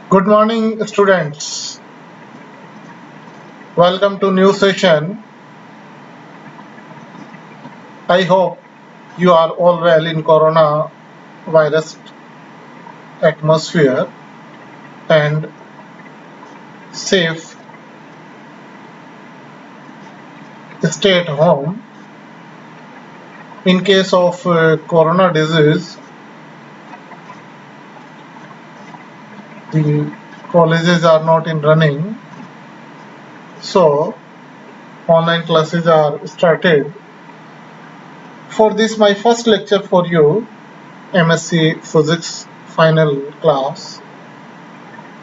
Good morning, students. Welcome to new session. I hope you are all well in corona virus atmosphere and safe. Stay at home. In case of corona disease, the colleges are not in running, so online classes are started. For this, my first lecture for you, MSc Physics final class.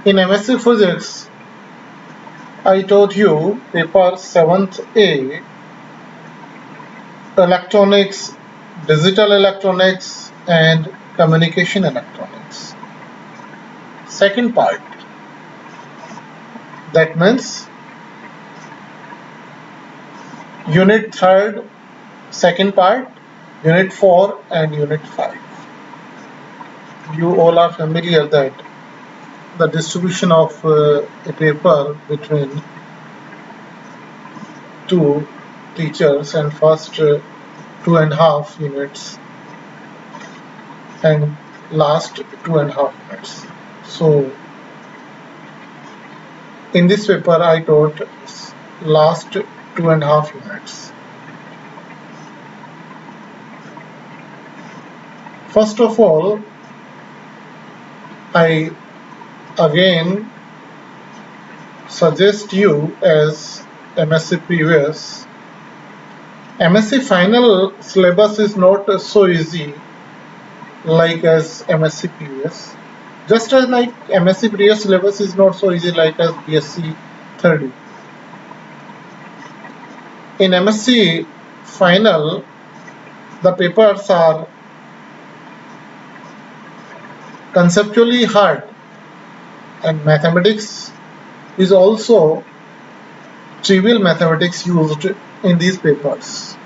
In MSc Physics, I taught you paper 7th A, electronics, digital electronics and communication electronics. Second part, that means unit 3rd, second part, unit 4 and unit 5. You all are familiar that the distribution of a paper between two teachers and first 2.5 units and last 2.5 units. So in this paper I taught last 2.5 units. First of all, I again suggest you as MSc previous. MSc final syllabus is not so easy like as MSc previous. Just as like MSc previous syllabus is not so easy like as BSc third year. In MSc final, the papers are conceptually hard and mathematics is also trivial mathematics used in these papers,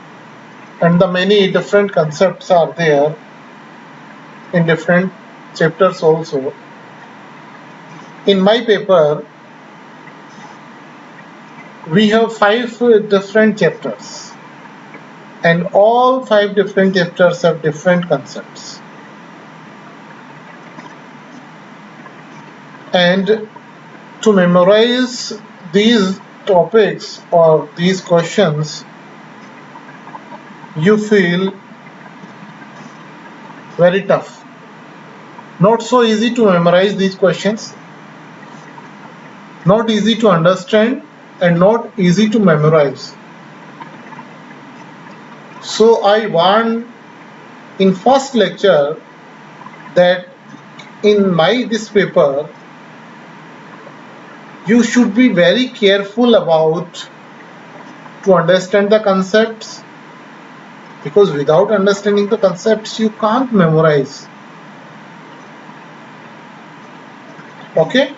and the many different concepts are there in different chapters also. In my paper we have 5 different chapters and all 5 different chapters have different concepts, and to memorize these topics or these questions you feel very tough. Not so easy to memorize these questions, not easy to understand and not easy to memorize. So I warned in first lecture that in this paper you should be very careful about to understand the concepts, because without understanding the concepts you can't memorize. Okay,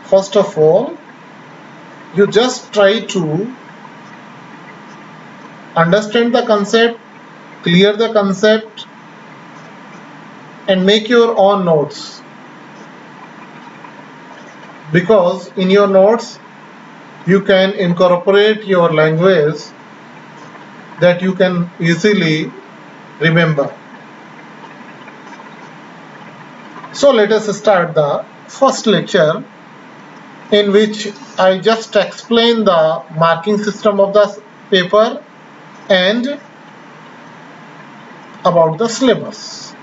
first of all you just try to understand the concept, clear the concept and make your own notes, because in your notes you can incorporate your language that you can easily remember. So let us start the first lecture, in which I just explain the marking system of the paper and about the syllabus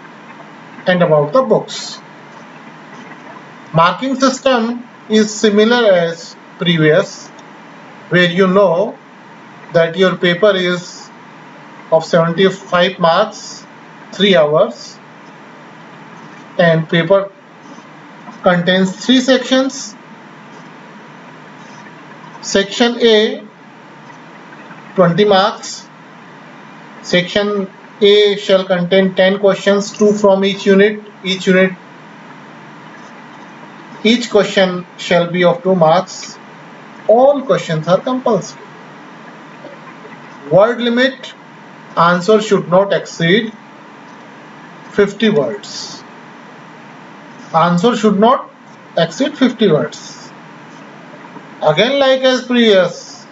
and about the books. Marking system is similar as previous, where you know that your paper is of 75 marks, 3 hours, and paper contains 3 sections. Section A 20 marks. Section A shall contain 10 questions, 2 from each unit. Each question shall be of 2 marks. All questions are compulsory. Word limit, answer should not exceed 50 words. Answer should not exceed 50 words. Again, like as previous,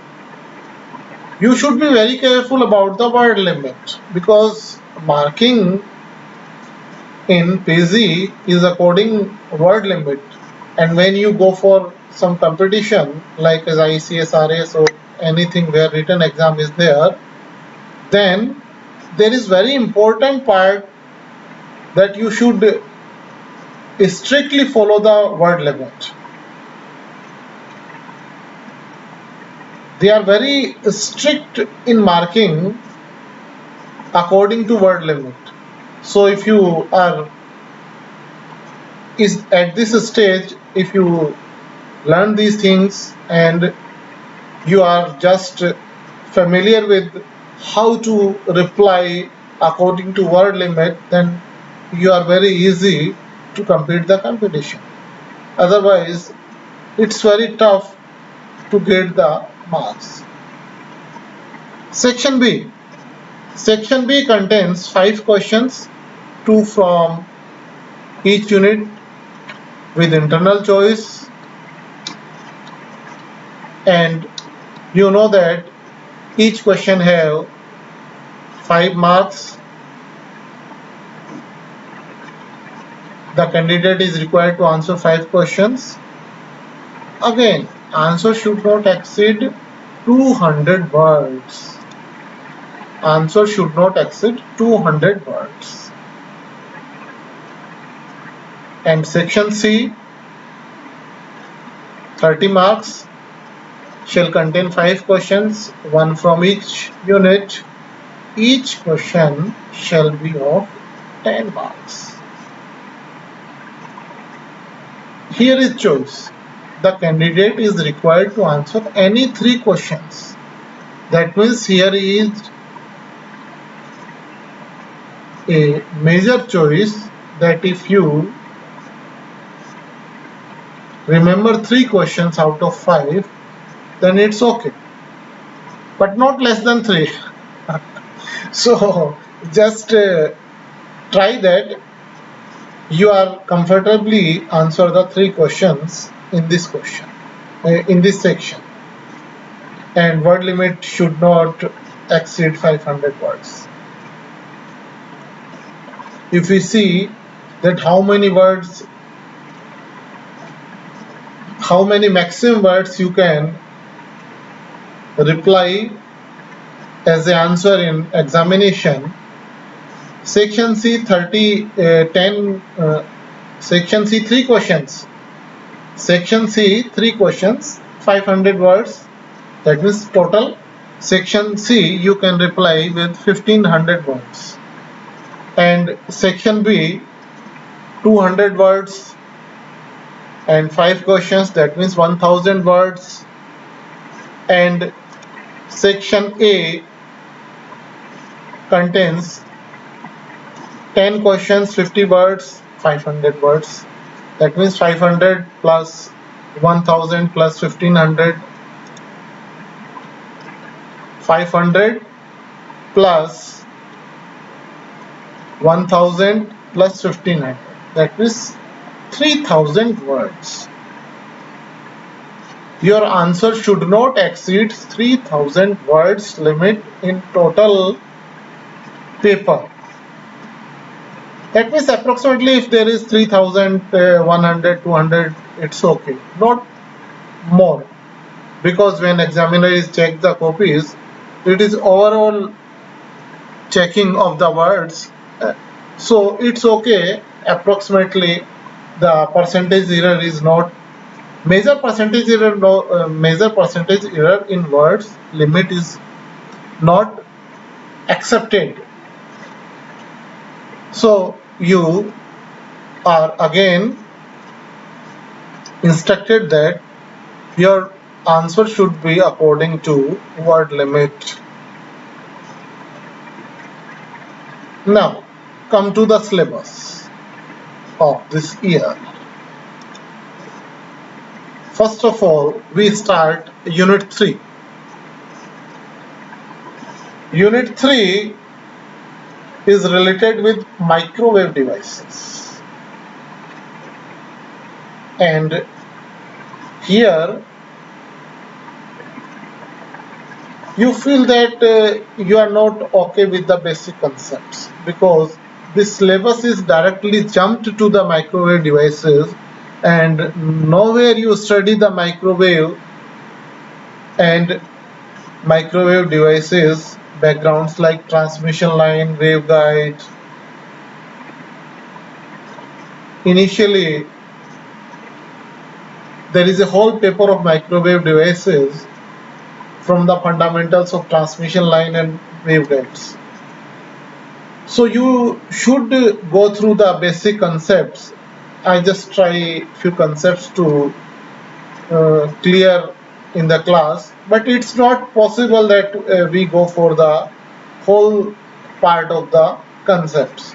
you should be very careful about the word limit, because marking in PG is according word limit, and when you go for some competition like as ICS, RS or anything where written exam is there, then there is very important part that you should strictly follow the word limit. They are very strict in marking according to word limit. So if you are is at this stage, if you learn these things and you are just familiar with how to reply according to word limit, then you are very easy to complete the competition. Otherwise, it's very tough to get the marks. Section B. Section B contains 5 questions, 2 from each unit with internal choice, and you know that each question have 5 marks. The candidate is required to answer 5 questions. Again, answer should not exceed 200 words. Answer should not exceed 200 words. And section C, 30 marks, shall contain 5 questions, 1 from each unit. Each question shall be of 10 marks. Here is choice. The candidate is required to answer any 3 questions. That means here is a major choice that if you remember 3 questions out of 5, then it's okay, but not less than 3. So just try that you are comfortably answer the 3 questions in this question, in this section, and word limit should not exceed 500 words. If we see that how many maximum words you can reply as the answer in examination, section C 3 questions. Section C 3 questions, 500 words. That means total section C you can reply with 1500 words. And section B 200 words and 5 questions, that means 1000 words. And section A contains 10 questions, 50 words, 500 words. That means 500 plus 1000 plus 1500, 500 plus 1000 plus 1500. That means 3000 words. Your answer should not exceed 3000 words limit in total paper. That means approximately if there is 3100, 200, it's okay, not more, because when examiner is check the copies, it is overall checking of the words, so it's okay. Approximately the percentage error is not major percentage error. No, major percentage error in words limit is not accepted. So you are again instructed that your answer should be according to word limit. Now come to the syllabus of this year. First of all, we start Unit 3. Unit 3 is related with microwave devices. And here you feel that you are not okay with the basic concepts, because this syllabus is directly jumped to the microwave devices, and nowhere you study the microwave and microwave devices backgrounds like transmission line, waveguide. Initially, there is a whole paper of microwave devices from the fundamentals of transmission line and waveguides. So you should go through the basic concepts. I just try few concepts to clear in the class, but it's not possible that we go for the whole part of the concepts.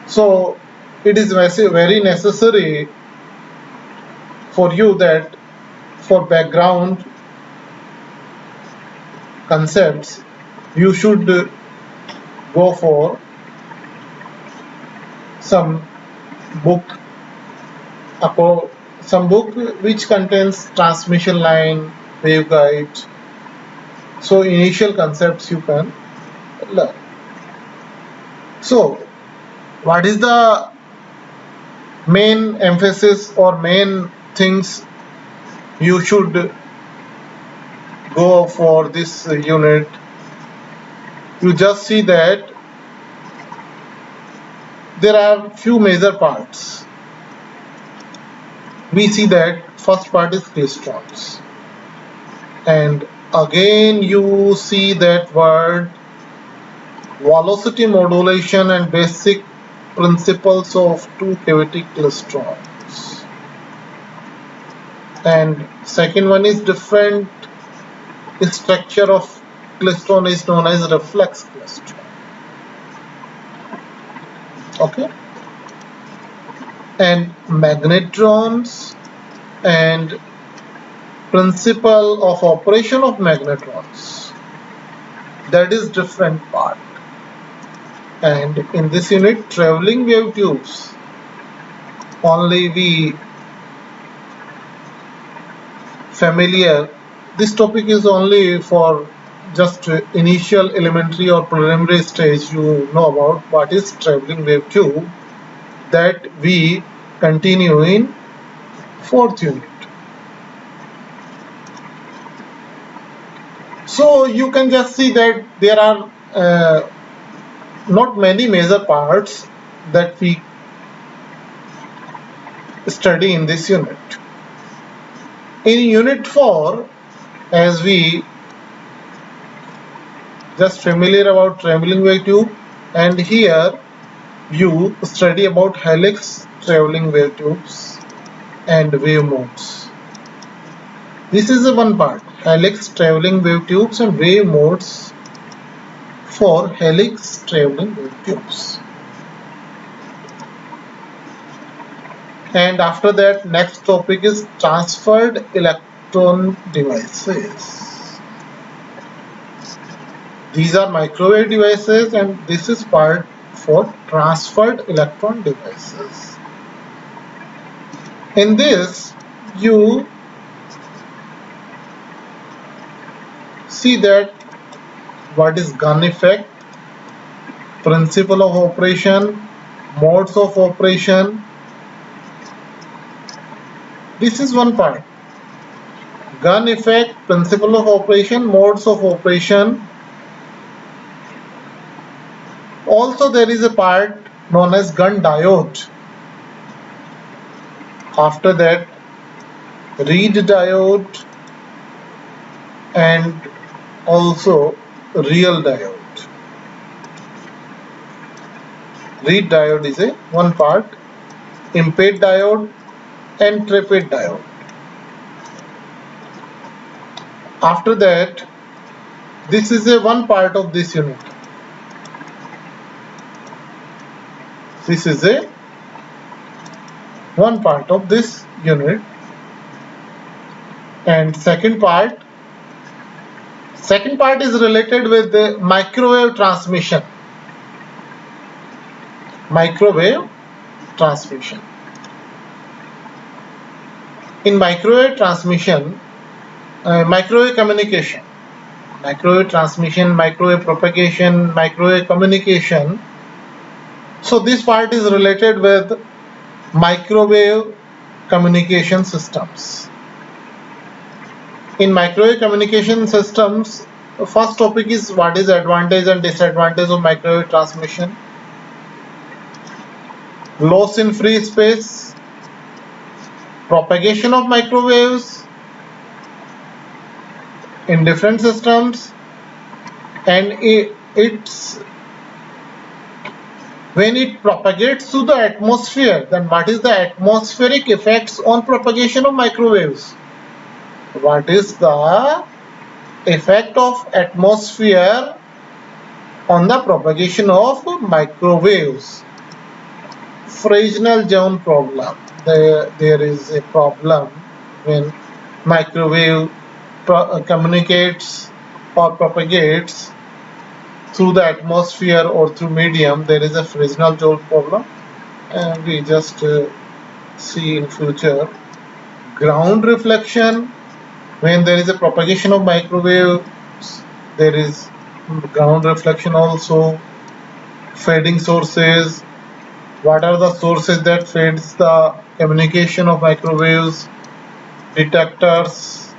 So it is very necessary for you that for background concepts you should go for some book, some book which contains transmission line, waveguide. So initial concepts you can learn. So what is the main emphasis or main things you should go for this unit? You just see that there are few major parts. We see that first part is klystrons, and again you see that word velocity modulation and basic principles of two cavity klystrons. And second one is different structure of klystron is known as reflex klystron. Okay, and magnetrons and principle of operation of magnetrons, that is different part. And in this unit, traveling wave tubes, only we familiar, this topic is only for just initial elementary or preliminary stage. You know about what is traveling wave tube, that we continue in fourth unit. So you can just see that there are not many major parts that we study in this unit. In unit 4, as we just familiar about traveling wave tube, and here you study about helix traveling wave tubes and wave modes. This is the one part, helix traveling wave tubes and wave modes for helix traveling wave tubes. And after that, next topic is transferred electron devices. These are microwave devices, and this is part for transferred electron devices. In this, you see that what is gun effect, principle of operation, modes of operation. This is one part. Gun effect, principle of operation, modes of operation. Also there is a part known as gun diode. After that, reed diode and also real diode. Reed diode is a one part, impede diode and trapede diode. After that, this is a one part of this unit. This is a one part of this unit. And second part is related with the microwave transmission. Microwave transmission. In microwave transmission, microwave communication, microwave transmission, microwave propagation, microwave communication. So this part is related with microwave communication systems. In microwave communication systems, the first topic is what is advantage and disadvantage of microwave transmission. Loss in free space, propagation of microwaves in different systems, and it's when it propagates to the atmosphere, then what is the atmospheric effects on propagation of microwaves? What is the effect of atmosphere on the propagation of microwaves? Fresnel zone problem. There is a problem when microwave communicates or propagates through the atmosphere or through medium. There is a Fresnel zone problem, and we just see in future. Ground reflection. When there is a propagation of microwaves, there is ground reflection also. Fading sources. What are the sources that fades the communication of microwaves? Detectors,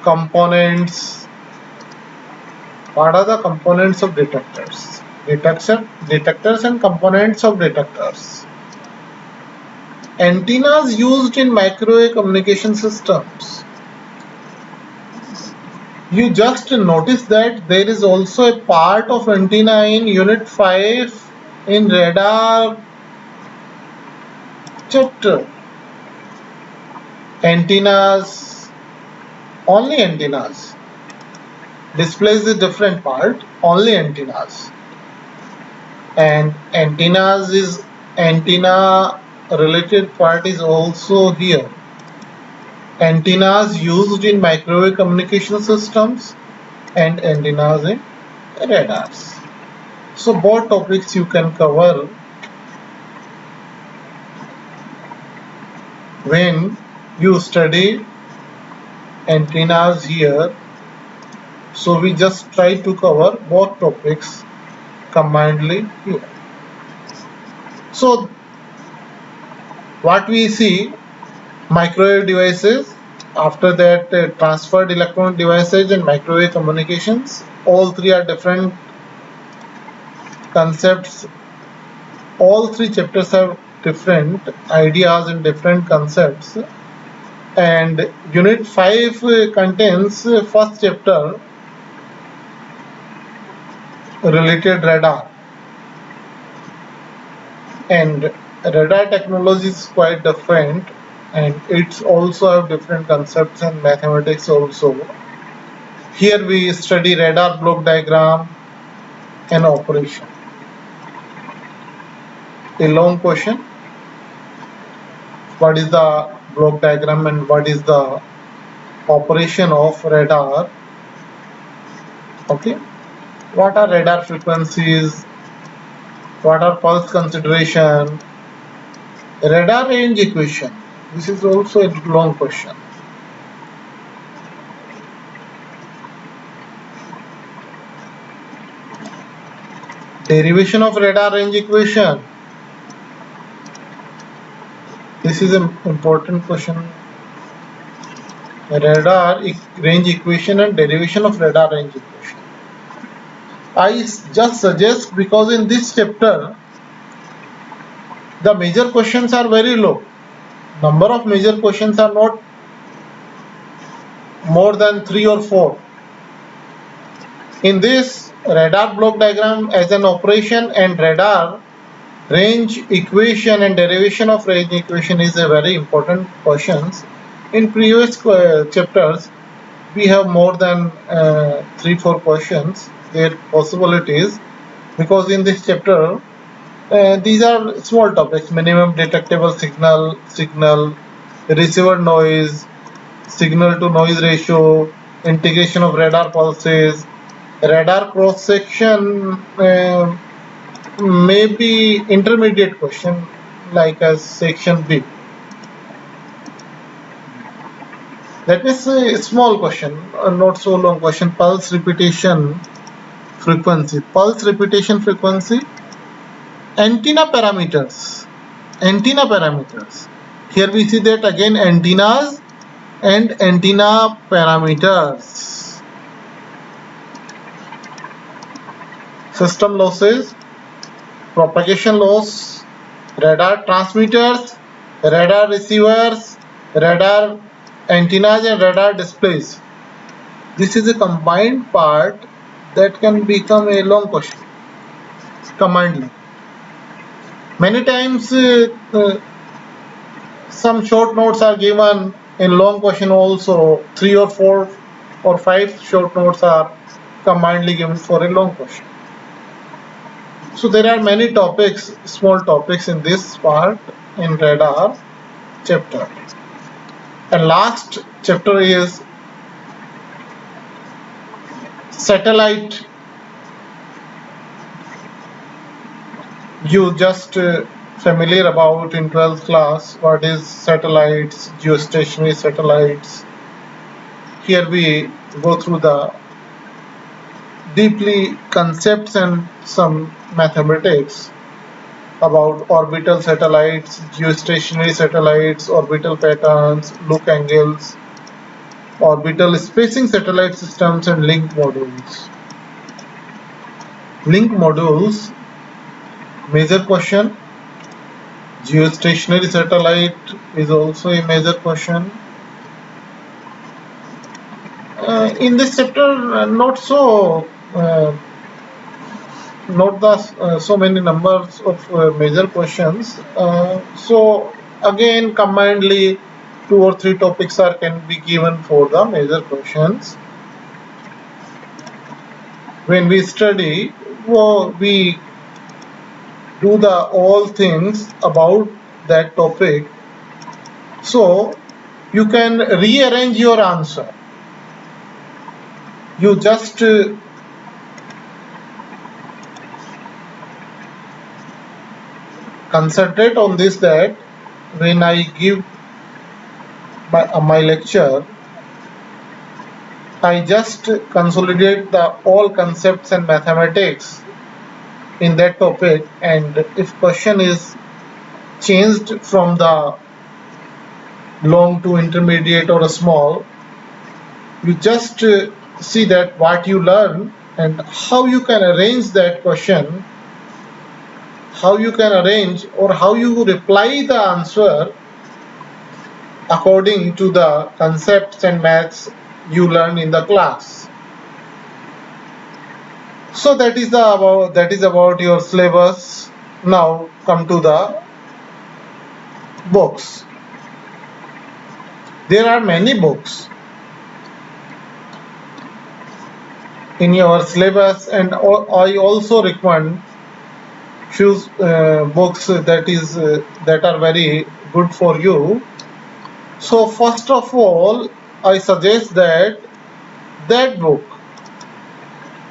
components. What are the components of detectors? Detectors and components of detectors. Antennas used in microwave communication systems. You just notice that there is also a part of antenna in Unit 5 in radar chapter. Antennas, only antennas. Displays a different part, only antennas. And antenna related part is also here. Antennas used in microwave communication systems and antennas in radars. So both topics you can cover when you study antennas here. So we just try to cover both topics combinedly here. So what we see, microwave devices, after that transferred electronic devices and microwave communications. All three are different concepts. All three chapters have different ideas and different concepts. And Unit 5 contains first chapter related radar. And radar technology is quite different, and it's also have different concepts and mathematics also. Here we study radar block diagram and operation. A long question. What is the block diagram and what is the operation of radar? Okay. What are radar frequencies? What are pulse consideration? Radar range equation. This is also a long question. Derivation of radar range equation. This is an important question. Radar range equation and derivation of radar range equation. I just suggest, because in this chapter the major questions are very low. Number of major questions are not more than 3 or 4. In this, radar block diagram as an operation and radar range equation and derivation of range equation is a very important questions. In previous chapters, we have more than 3-4 questions. Their possibilities, because in this chapter these are small topics: minimum detectable signal, receiver noise, signal to noise ratio, integration of radar pulses, radar cross section. Maybe intermediate question. like as section B. Let me say a small question, not so long question. Pulse repetition frequency. Pulse repetition frequency. Antenna parameters. Antenna parameters. Here we see that again antennas and antenna parameters. System losses, propagation loss, radar transmitters, radar receivers, radar antennas and radar displays. This is a combined part that can become a long question. Combinedly. Many times some short notes are given in long question also. 3 or 4 or 5 short notes are combinedly given for a long question. So there are many topics, small topics in this part in radar chapter. And last chapter is satellite. You just familiar about in 12th class what is satellites, geostationary satellites. Here we go through the deeply concepts and some mathematics about orbital satellites, geostationary satellites, orbital patterns, look angles, orbital spacing satellite systems and link modules. Link modules, major question. Geostationary satellite is also a major question. In this chapter, not the so many numbers of major questions. So again, combinedly, 2 or 3 topics are can be given for the major questions. When we study, we do the all things about that topic, so you can rearrange your answer. You just concentrate on this, that when I give my lecture, I just consolidate the all concepts and mathematics in that topic, and if question is changed from the long to intermediate or a small, you just see that what you learn and how you can arrange that question, how you can arrange or how you reply the answer according to the concepts and maths you learn in the class. So that is about your syllabus. Now come to the books. There are many books in your syllabus, and I also recommend few books that are very good for you. So first of all, I suggest that book,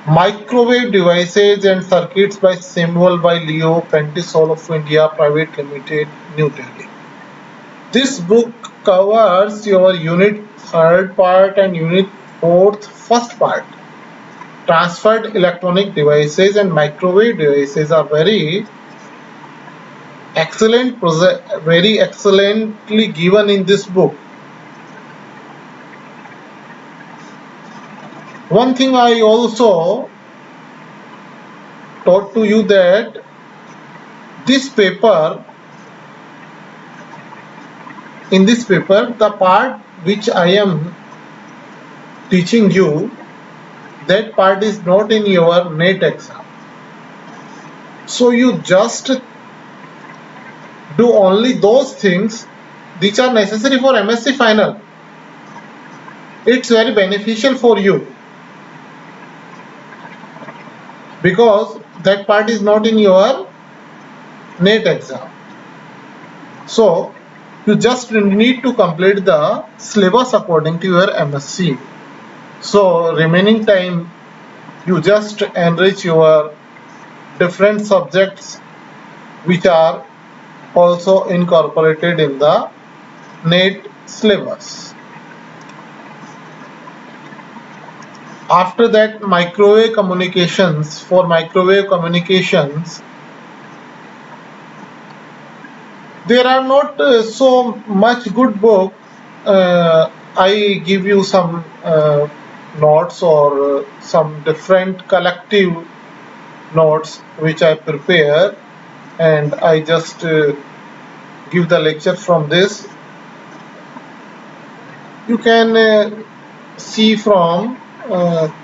Microwave Devices and Circuits by Samuel by Leo Prentice of India Private Limited, New Delhi. This book covers your unit 3rd part and unit 4th first part. Transferred electronic devices and microwave devices are very excellently given in this book. One thing I also taught to you that in this paper, the part which I am teaching you, that part is not in your NET exam. So you just do only those things which are necessary for MSc final. It's very beneficial for you because that part is not in your NET exam. So you just need to complete the syllabus according to your MSc. So remaining time you just enrich your different subjects which are also incorporated in the NET syllabus. After that, microwave communications. For microwave communications, there are not so much good book. I give you some notes or some different collective notes which I prepare, and I just give the lecture from this. You can see from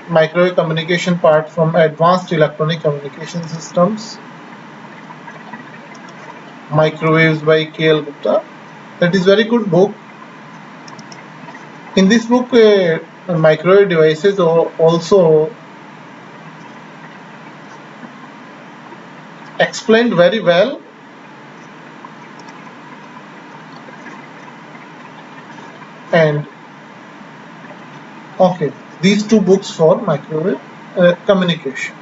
microwave communication part from Advanced Electronic Communication Systems, Microwaves by K.L. Gupta. That is very good book. In this book, microwave devices are also explained very well. And okay, these two books for microwave communication.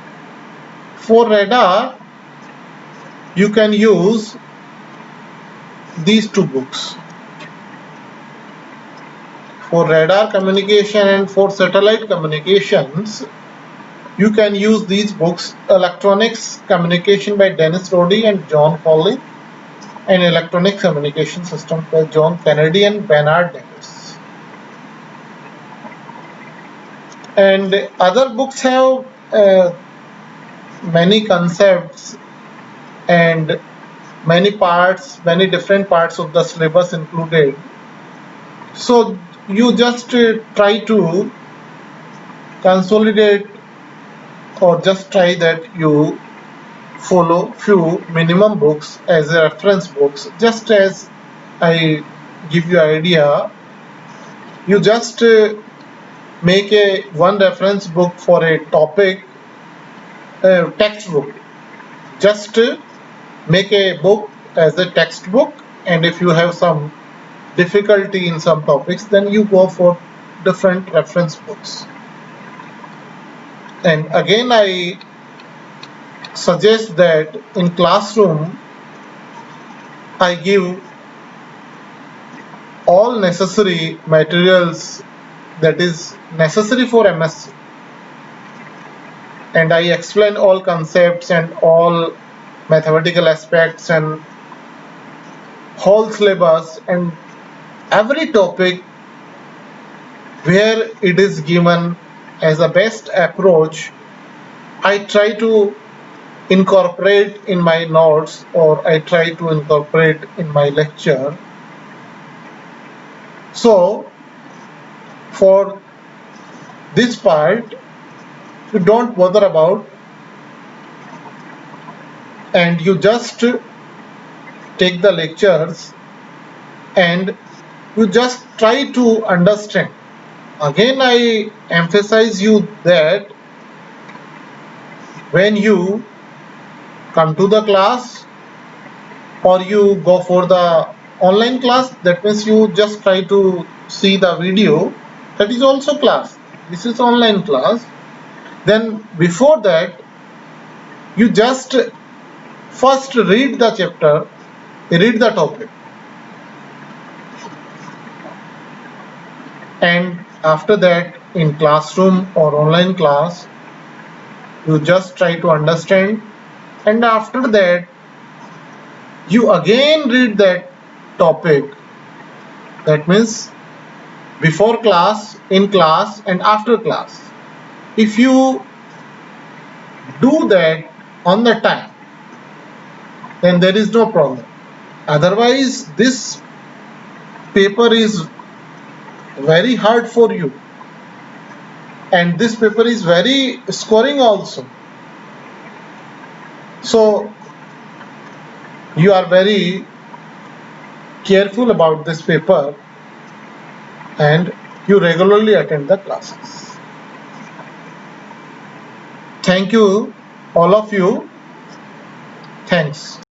For radar, you can use these two books. For radar communication and for satellite communications, you can use these books: Electronics Communication by Dennis Roddy and John Foley, and Electronic Communication System by John Kennedy and Bernard Davis. And other books have many concepts and many parts, many different parts of the syllabus included. So you just try to consolidate, or just try that you follow few minimum books as a reference books. Just as I give you idea, you just make a one reference book for a topic, textbook. Just make a book as a textbook, and if you have some difficulty in some topics, then you go for different reference books. And again, I suggest that in classroom I give all necessary materials that is necessary for MSc, and I explain all concepts and all mathematical aspects and whole syllabus and every topic where it is given as a best approach. I try to incorporate in my notes, or I try to incorporate in my lecture. So for this part, you don't bother about, and you just take the lectures and you just try to understand. Again, I emphasize you that when you come to the class or you go for the online class, that means you just try to see the video. That is also class. This is online class. Then before that, you just first read the chapter, read the topic, and after that in classroom or online class, you just try to understand, and after that you again read that topic. That means before class, in class, and after class. If you do that on the time, then there is no problem. Otherwise, this paper is very hard for you, and this paper is very scoring also. So you are very careful about this paper, and you regularly attend the classes. Thank you, all of you. Thanks.